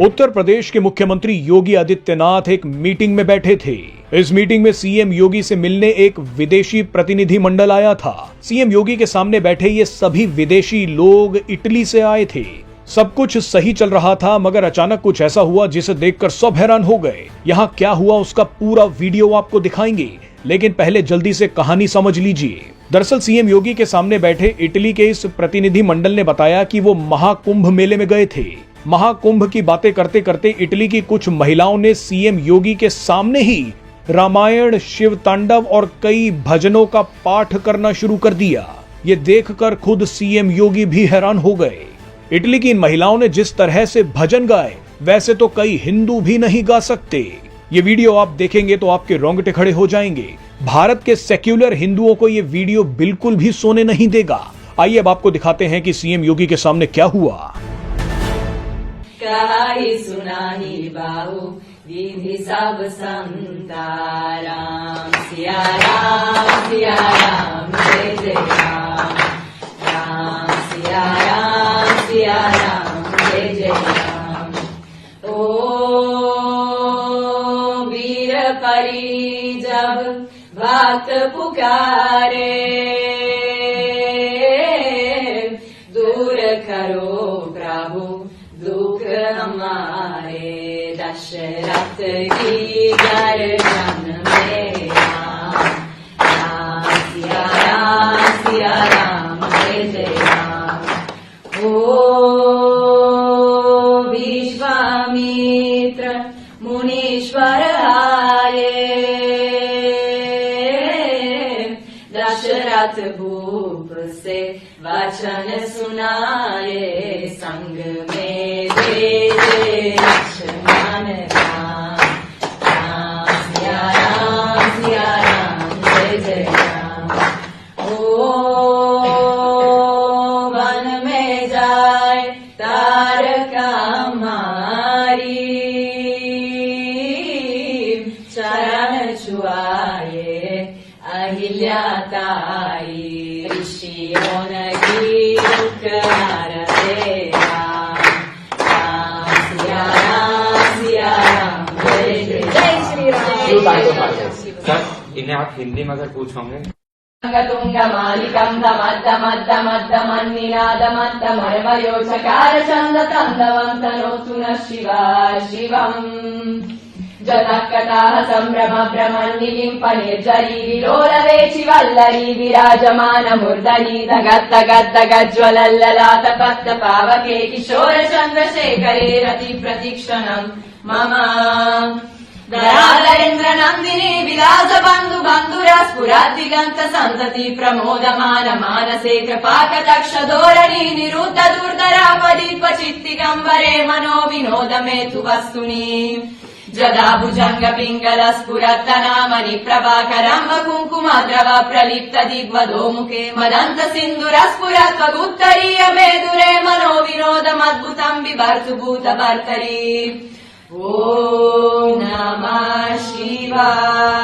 उत्तर प्रदेश के मुख्यमंत्री योगी आदित्यनाथ एक मीटिंग में बैठे थे। इस मीटिंग में सीएम योगी से मिलने एक विदेशी प्रतिनिधि मंडल आया था। सीएम योगी के सामने बैठे ये सभी विदेशी लोग इटली से आए थे। सब कुछ सही चल रहा था, मगर अचानक कुछ ऐसा हुआ जिसे देखकर सब हैरान हो गए। यहाँ क्या हुआ उसका पूरा वीडियो आपको दिखाएंगे, लेकिन पहले जल्दी से कहानी समझ लीजिए। दरअसल सीएम योगी के सामने बैठे इटली के इस प्रतिनिधि मंडल ने बताया कि वो महाकुंभ मेले में गए थे। महाकुंभ की बातें करते करते इटली की कुछ महिलाओं ने सीएम योगी के सामने ही रामायण, शिव तांडव और कई भजनों का पाठ करना शुरू कर दिया। ये देखकर खुद सीएम योगी भी हैरान हो गए। इटली की इन महिलाओं ने जिस तरह से भजन गाए, वैसे तो कई हिंदू भी नहीं गा सकते। ये वीडियो आप देखेंगे तो आपके रोंगटे खड़े हो जाएंगे। भारत के सेक्युलर हिंदुओं को ये वीडियो बिल्कुल भी सोने नहीं देगा। आइए अब आपको दिखाते हैं कि सीएम योगी के सामने क्या हुआ। कहाई सुनाही बाहु विधि सब संता, राम सिया राम जय जय राम, राम सिया राम जय जय राम। ओ वीर परी जब बात पुकारे, दूर करो प्रभु दुख हमारे, दशरथ की गर्दन में राम सिया राम जय जय राम। ओ विश्वामित्र मुनीश्वर आए, दशरथ भूप से वचन सुनाए, संग में दे लक्ष्मण राम, राम सिया राम जय जय राम। ओ वन में जाए तारका मारी, चरण छुआए अहिल्या ताई, ऋषियों की दुख हरते राम, राम सिया राम जय जय श्री राम। सर इन्हें आप हिंदी में अगर पूछोगे। तुंग मालिकं दमद्दमद्दमद्दमन्निनादमद्दमर्मयो चकार चंद तंदवन्तनोतु नः शिवा शिवम्। जतकटाः सम्भ्रम भ्रमन्निलिम्पनिर्झरी विलोलवेचि वल्लरी, विराजमान मूर्धनि धगद्धगद्धगज्ज्वलल्ललाट पद्मपावके, किशोर चन्द्रशेखरे रति प्रतीक्षणम् मम। दयाधरेन्द्र नन्दिनी विलास बन्धु बन्धुरा, स्फुरद्दिगन्त सन्तति प्रमोदमान मानसे, कृपाकटाक्ष धोरणी निरुद्ध दुर्धरापदीप चित्तिगम्बरे, मनो विनोद मेतु वस्तुनि। जदा भुजंग पिंगल स्फुरत्तनामनि प्रभाकरं कुङ्कुमद्रव प्रलिप्त दिग्वधो मुखे, मदन्त सिन्धुर स्फुरत्वगुत्तरीय मेदुरे, मनो विनोदमद्भुतं बिभर्तु भूतभर्तरि। ॐ नमः शिवाय।